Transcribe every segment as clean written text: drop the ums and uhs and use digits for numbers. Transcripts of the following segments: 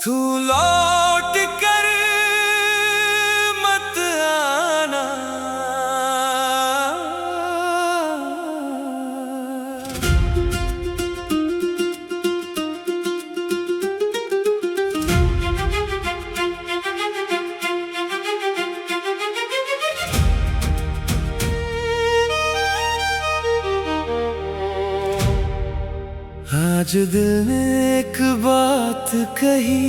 तू लौट कर मत आना। आज दिल ने एक बात कही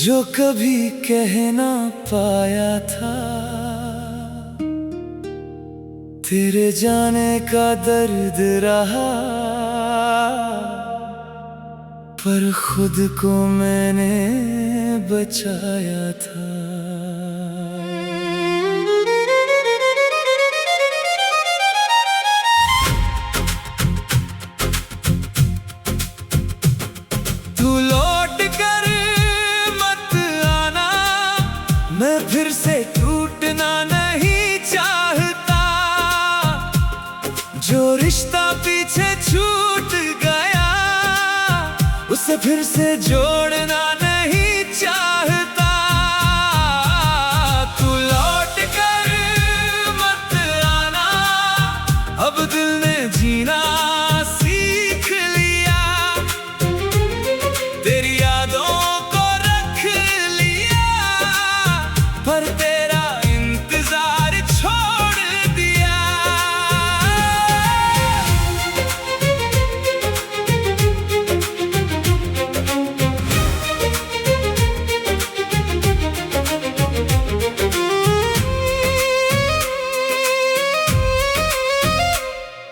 जो कभी कह ना पाया था। तेरे जाने का दर्द रहा, पर खुद को मैंने बचाया था। तू लौट कर मत आना, मैं फिर से टूटना नहीं चाहता। जो रिश्ता पीछे छूट गया उसे फिर से जोड़ना नहीं चाहता। तू लौट कर मत आना, अब दिल ने जीना सीख लिया। तेरी यादों को रख लिया, पर तेरा इंतजार छोड़ दिया।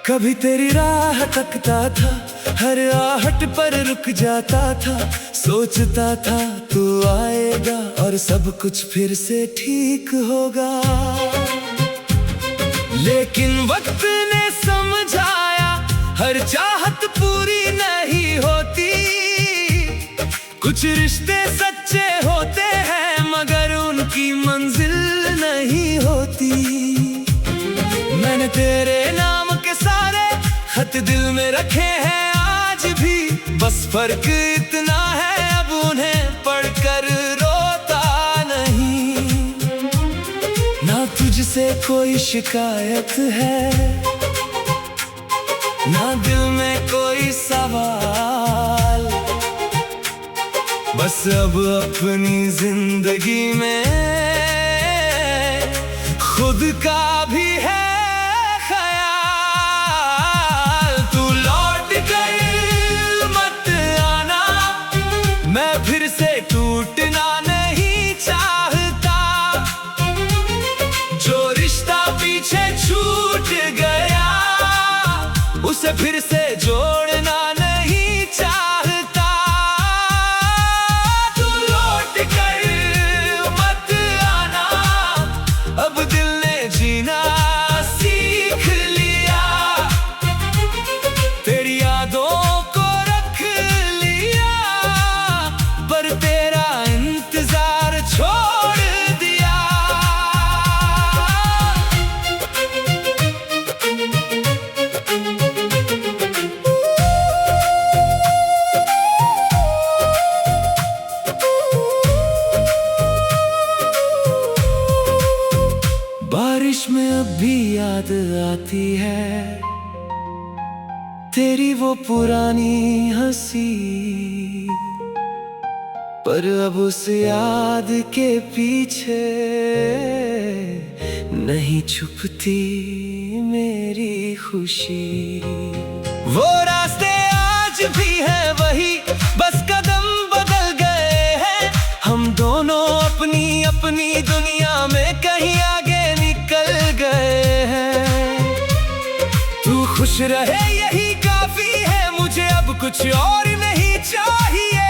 कभी तेरी राह तकता था, हर आहट पर रुक जाता था। सोचता था तू आएगा और सब कुछ फिर से ठीक होगा। लेकिन वक्त ने समझाया हर चाहत पूरी नहीं होती। कुछ रिश्ते सच्चे होते हैं मगर उनकी मंजिल नहीं होती। मैंने तेरे नाम के सारे खत दिल में रखे हैं आज भी, बस फर्क इतना है अब उन्हें पढ़कर रोता नहीं। ना तुझसे कोई शिकायत है, ना दिल में कोई सवाल। बस अब अपनी जिंदगी में खुद का भी है ख्याल। तू लौट कर मत आना, मैं फिर से टूटना नहीं चाहता। जो रिश्ता पीछे छूट गया उसे फिर से जोड़ना नहीं चाहता। तू लौट कर मत आना, अब दिल ने जीना सीख लिया। तेरी यादों को रख लिया, पर तेरा इंतजार छोड़ दिया। बारिश में अब भी याद आती है तेरी वो पुरानी हंसी, पर अब उस याद के पीछे नहीं छुपती मेरी खुशी। वो रास्ते आज भी हैं वही, बस कदम बदल गए हैं। हम दोनों अपनी अपनी दुनिया में कहीं आगे निकल गए हैं। तू खुश रहे यही काफी है, मुझे अब कुछ और नहीं चाहिए।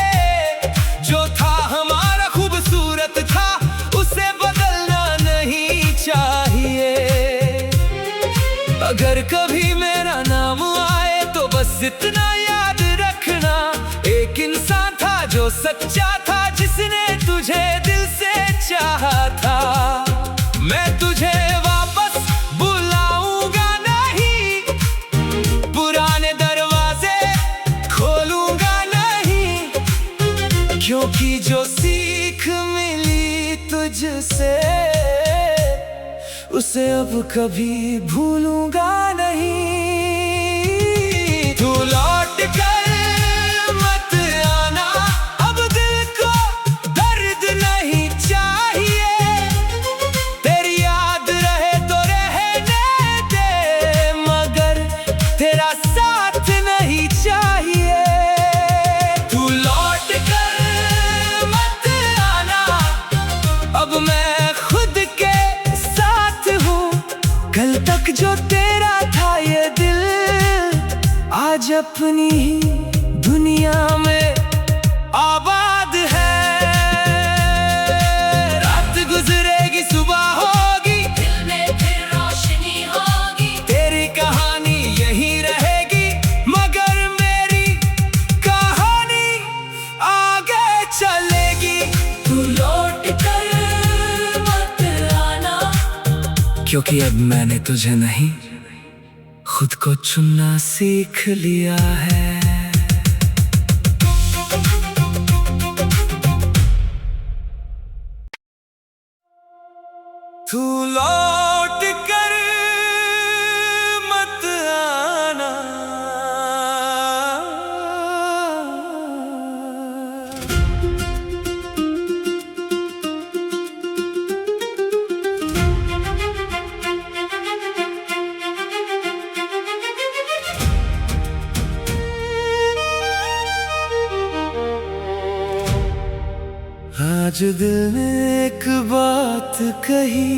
जो था हमारा खूबसूरत था, उसे बदलना नहीं चाहिए। अगर कभी मेरा नाम आए तो बस इतना याद रखना, एक इंसान था जो सच्चा था, जिसने तुझे दिल से चाहा था। मैं तुझे वापस बुलाऊंगा नहीं, पुराने दरवाजे खोलूंगा नहीं। क्योंकि जो सीख मिली तुझसे उसे अब कभी भूलूंगा नहीं। तू लौट कर मत आना, अब दिल को दर्द नहीं चाहिए। तेरी याद रहे तो रहने दे, मगर तेरा साथ नहीं चाहिए। तू लौट कर मत आना, अब मैं खुद के साथ हूँ। कल तक जो तेरा था ये दिल आज अपनी ही दुनिया में आबाद है। रात गुजरेगी सुबह होगी, दिल में फिर रोशनी होगी। तेरी कहानी यही रहेगी, मगर मेरी कहानी आगे चलेगी। तू लौट कर मत आना, क्योंकि अब मैंने तुझे नहीं, खुद को चुनना सीख लिया है। तू लौट कर मत आना, आज दिल ने एक बात कही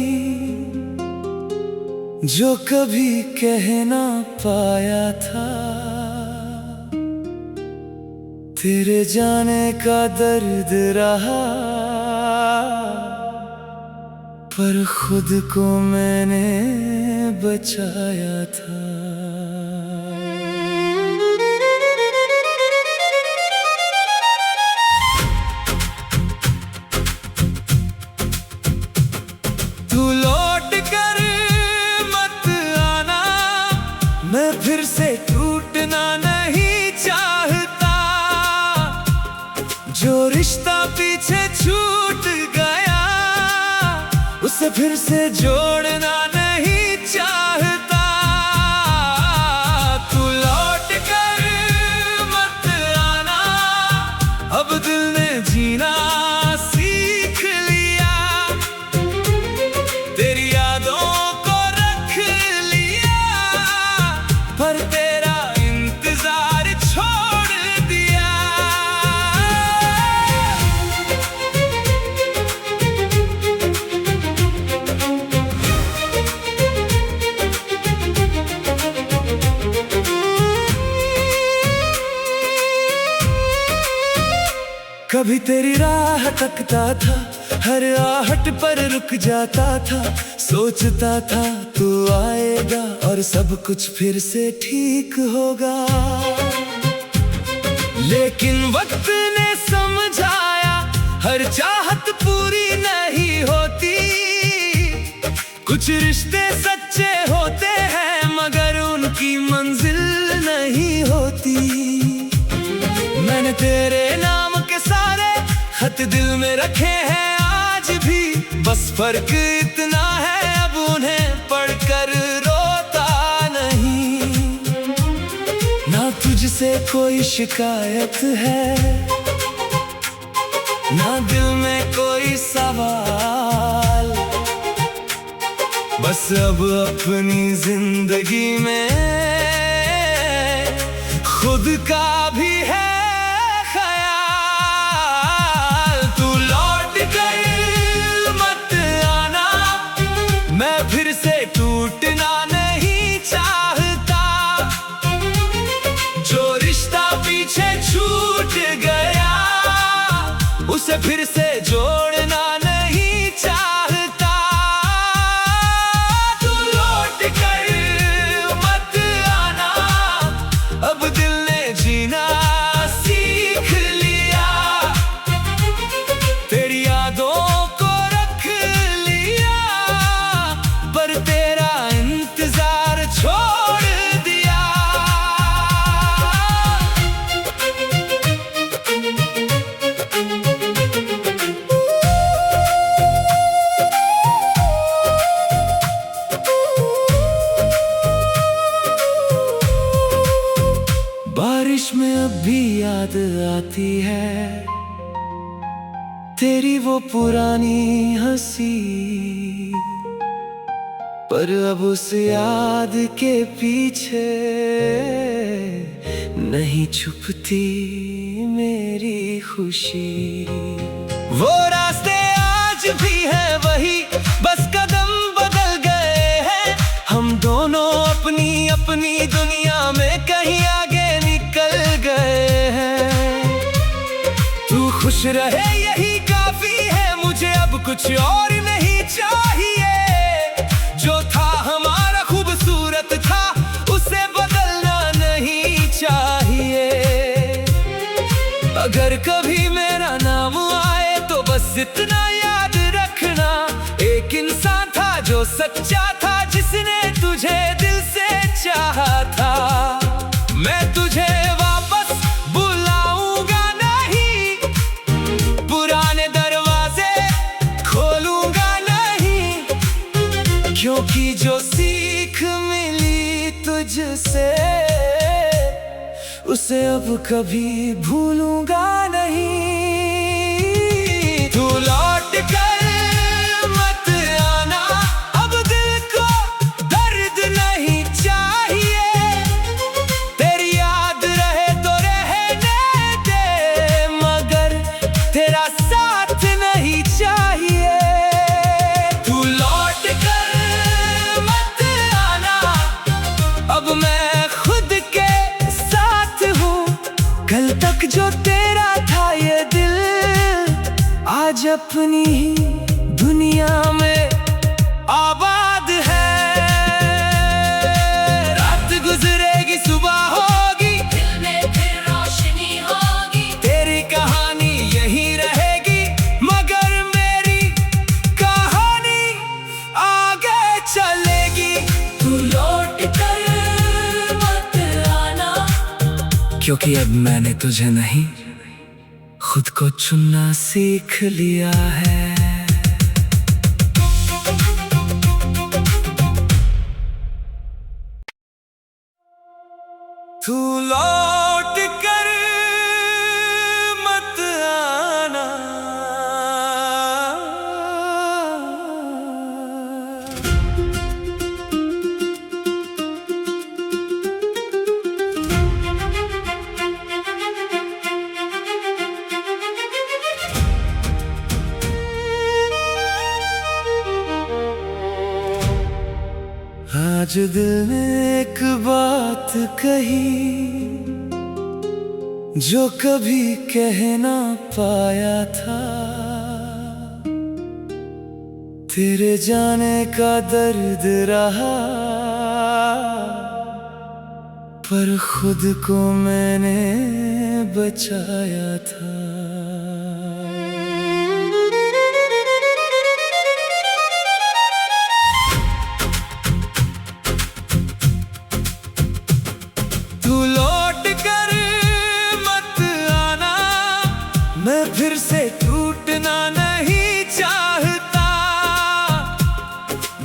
जो कभी कह ना पाया था। तेरे जाने का दर्द रहा, पर खुद को मैंने बचाया था। तू लौट कर मत आना, मैं फिर से टूटना नहीं चाहता। जो रिश्ता पीछे छूट गया उसे फिर से जोड़ना नहीं चाहता। तू लौट कर मत आना, अब दिल ने जीना सीख लिया। तेरी यादों को रख लिया, पर तेरा इंतजार छोड़ दिया। कभी तेरी राह तकता था, हर आहट पर रुक जाता था। सोचता था तू आएगा और सब कुछ फिर से ठीक होगा, लेकिन वक्त ने समझाया हर चाहत पूरी नहीं होती। कुछ रिश्ते सच्चे होते हैं मगर उनकी मंजिल नहीं होती। मैंने तेरे नाम के सारे खत दिल में रखे हैं आज भी, बस फर्क इतना है अब उन्हें पढ़कर रोता नहीं। ना तुझसे कोई शिकायत है, ना दिल में कोई सवाल। बस अब अपनी जिंदगी में खुद का भी है ख्याल। तू लौट कर मत आना, मैं फिर से टूटना नहीं चाहता। जो रिश्ता पीछे छूट गया उसे फिर से जोड़ना नहीं चाहता। तू लौट कर मत आना, अब दिल ने जीना सीख लिया। तेरी यादों को रख लिया, पर तेरा इंतजार छोड़ दिया। बारिश में अब भी याद आती है तेरी वो पुरानी हंसी, पर अब उस याद के पीछे नहीं छुपती मेरी खुशी। वो रास्ते आज भी हैं वही, बस कदम बदल गए हैं। हम दोनों अपनी अपनी दुनिया में कहीं आगे निकल गए हैं। तू खुश रहे यही काफी है, मुझे अब कुछ और नहीं चाहिए। जो था हमारा खूबसूरत था, उसे बदलना नहीं चाहिए। अगर कभी मेरा नाम आए तो बस इतना याद रखना, एक इंसान था जो सच्चा था, जिसने तुझे दिल से चाहा था। मैं तुझे वापस बुलाऊंगा नहीं, पुराने दरवाजे खोलूंगा नहीं, क्योंकि जो सीख मिली तुझसे उसे अब कभी भूलूंगा नहीं। तू लौट कर मत आना, अब दिल को दर्द नहीं चाहिए। तेरी याद रहे तो रहने दे, मगर तेरा साथ नहीं चाहिए। तू लौट कर मत आना, अब मैं खुद के साथ हूँ। कल तक जो तेरा था ये दिल, आज अपनी ही दुनिया में आबाद है। रात गुजरेगी सुबह होगी, दिल में फिर रोशनी होगी। तेरी कहानी यही रहेगी, मगर मेरी कहानी आगे चलेगी। तू लौट कर मत आना, क्योंकि अब मैंने तुझे नहीं, खुद को चुनना सीख लिया है। तू लौट कर मत आना, आज दिल ने एक बात कही जो कभी कह ना पाया था। तेरे जाने का दर्द रहा, पर खुद को मैंने बचाया था। तू लौट कर मत आना, मैं फिर से टूटना नहीं चाहता।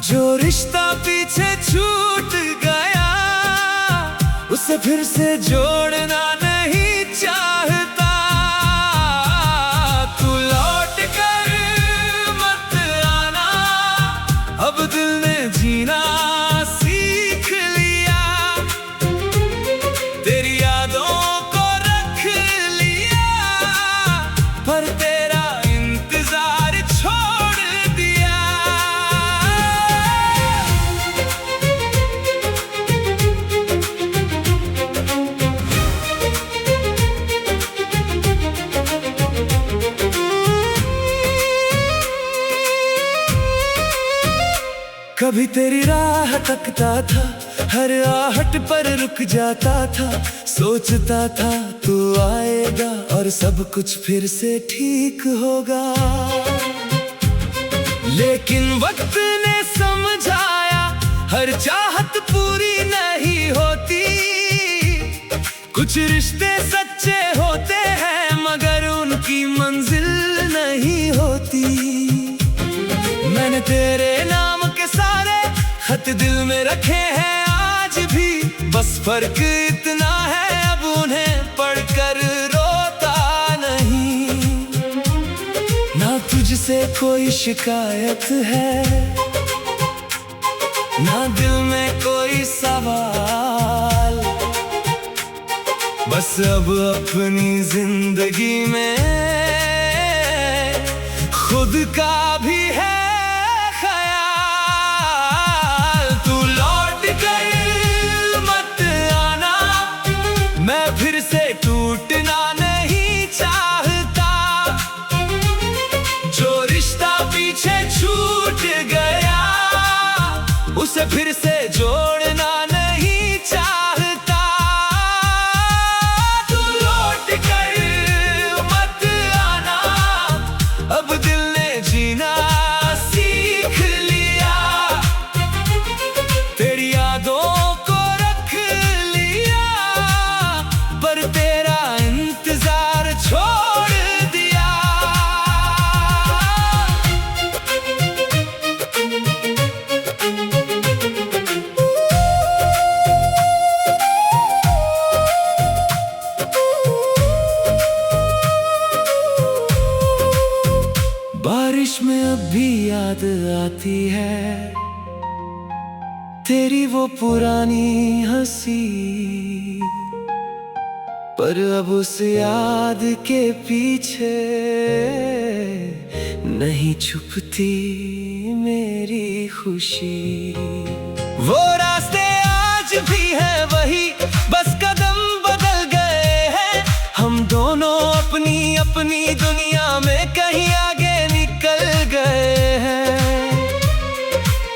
जो रिश्ता पीछे छूट गया, उसे फिर से जोड़ना नहीं चाहता। तू लौट कर मत आना, अब दिल ने जीना सीख लिया। तेरी यादों को रख लिया, पर तेरा इंतजार छोड़ दिया। कभी तेरी राह तकता था, हर आहट पर रुक जाता था। सोचता था तू आएगा और सब कुछ फिर से ठीक होगा, लेकिन वक्त ने समझाया हर चाहत पूरी नहीं होती। कुछ रिश्ते सच्चे होते हैं, मगर उनकी मंजिल नहीं होती। मैंने तेरे नाम के सारे खत दिल में रखे हैं आज भी, बस फर्क इतना है अब उन्हें कोई शिकायत है, ना दिल में कोई सवाल। बस अब अपनी जिंदगी में खुद का भी है ख्याल। तू लौट कर मत आना, मैं फिर से टूटना नहीं चाहता। जो रिश्ता पीछे छूट गया, उसे फिर से जोड़ना नहीं चाहता। तू लौट कर मत आना, अब दिल ने जीना सीख लिया। तेरी यादों को रख लिया, पर तेरा इंतजार छोड़ दिया। बारिश में अब भी याद आती है तेरी वो पुरानी हंसी, पर अब उस याद के पीछे नहीं छुपती मेरी खुशी। वो रास्ते आज भी हैं वही, बस कदम बदल गए हैं। हम दोनों अपनी अपनी दुनिया में कहीं आगे निकल गए हैं।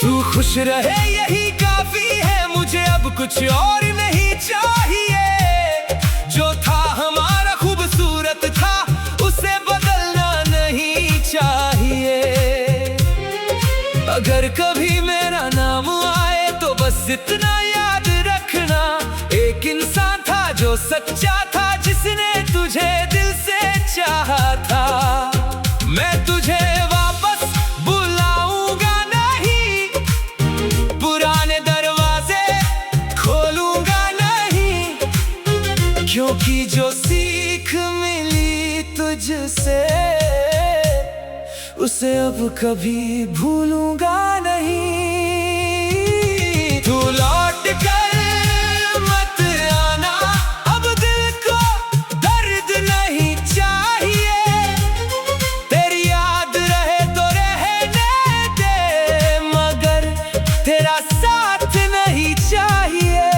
तू खुश रहे यही काफी है, मुझे अब कुछ और नहीं चाहिए। जो था हमारा खूबसूरत था, उसे बदलना नहीं चाहिए। अगर कभी मेरा नाम आए तो बस इतना याद रखना, एक इंसान था जो सच्चा था, जिसने तुझे दिल से चाहा था। मैं तुझे वापस बुलाऊंगा नहीं, पुराने दरवाजे खोलूंगा नहीं, क्योंकि जो सीख मिली तुझसे, उसे अब कभी भूलूंगा नहीं। तू लौट कर मत आना, अब दिल को दर्द नहीं चाहिए। तेरी याद रहे तो रहने दे, मगर तेरा साथ नहीं चाहिए।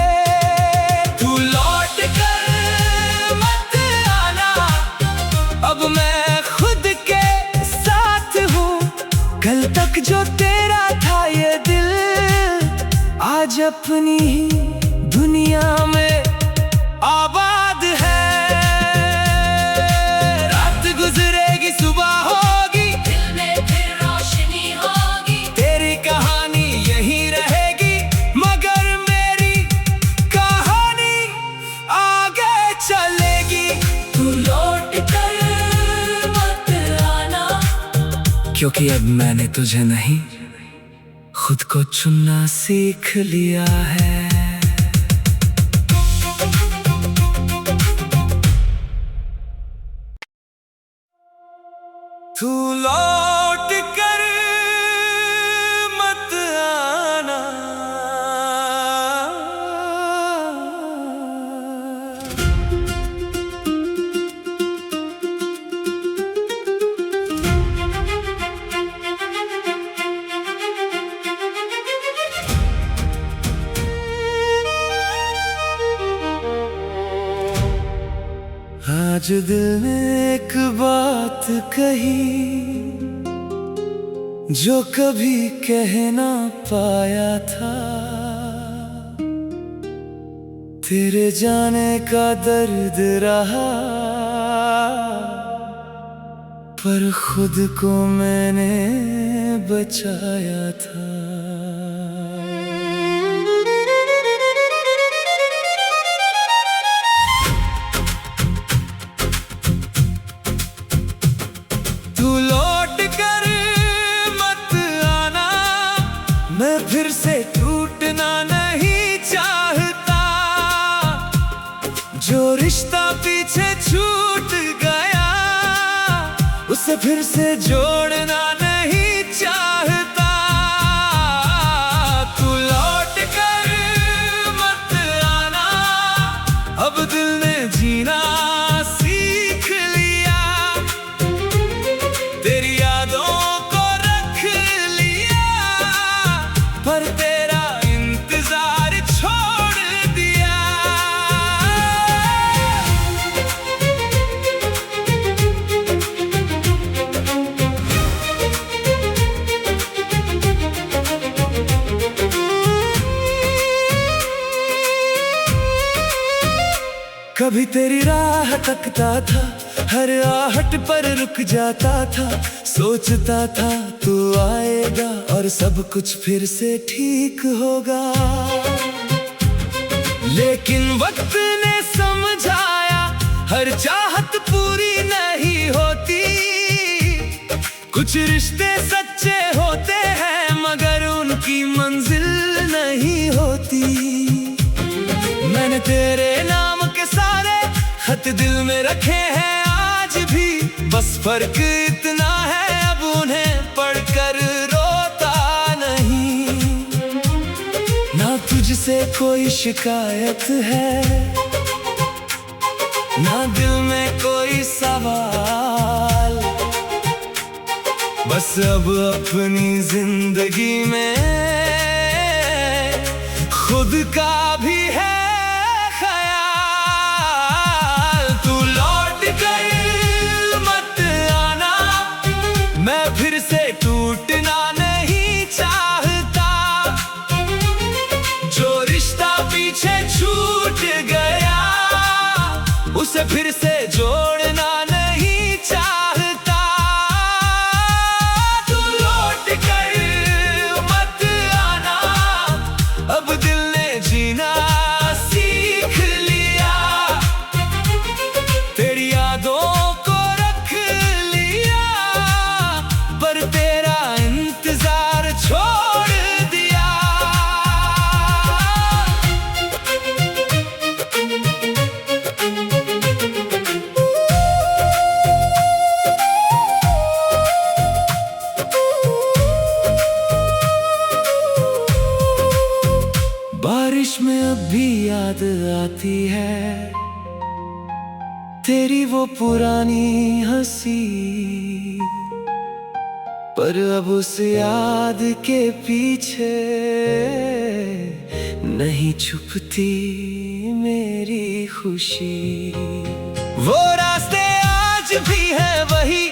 तू लौट कर मत आना, अब मैं खुद के साथ हूँ। कल तक जो तेरा था ये दिल, आज अपनी ही दुनिया में आबाद है। रात गुजरेगी सुबह होगी, दिल में फिर रोशनी होगी। तेरी कहानी यही रहेगी, मगर मेरी कहानी आगे चलेगी। तू लौट कर मत आना, क्योंकि अब मैंने तुझे नहीं, खुद को चुनना सीख लिया है। तू लौट कर मत आना, आज दिल ने एक बात कही जो कभी कह ना पाया था। तेरे जाने का दर्द रहा, पर खुद को मैंने बचाया था। तू लौट कर मत आना, मैं फिर से टूटना नहीं चाहता। जो रिश्ता पीछे छूट गया, उसे फिर से जोड़ना नहीं कभी तेरी राह तकता था, हर आहट पर रुक जाता था, सोचता था तू आएगा और सब कुछ फिर से ठीक होगा। लेकिन वक्त ने समझाया हर चाहत पूरी नहीं होती, कुछ रिश्ते सच्चे होते हैं मगर उनकी मंजिल नहीं होती। मैंने तेरे नाम के सारे खत दिल में रखे हैं आज भी, बस फर्क इतना है अब उन्हें पढ़कर रोता नहीं। ना तुझसे कोई शिकायत है, ना दिल में कोई सवाल, बस अब अपनी जिंदगी में खुद का भी है ख्याल। तू लौट कर मत आना, मैं फिर से टूटना नहीं चाहता। जो रिश्ता पीछे छूट गया उसे फिर से जोड़ना नहीं चाहता। तू लौट कर मत आना, अब दिल ने जीना सीख लिया, तेरी यादों को रख लिया, पर तेरा इंतजार छोड़ दिया। बारिश में अब भी याद आती है तेरी वो पुरानी हंसी, पर अब उस याद के पीछे नहीं छुपती मेरी खुशी। वो रास्ते आज भी हैं वही,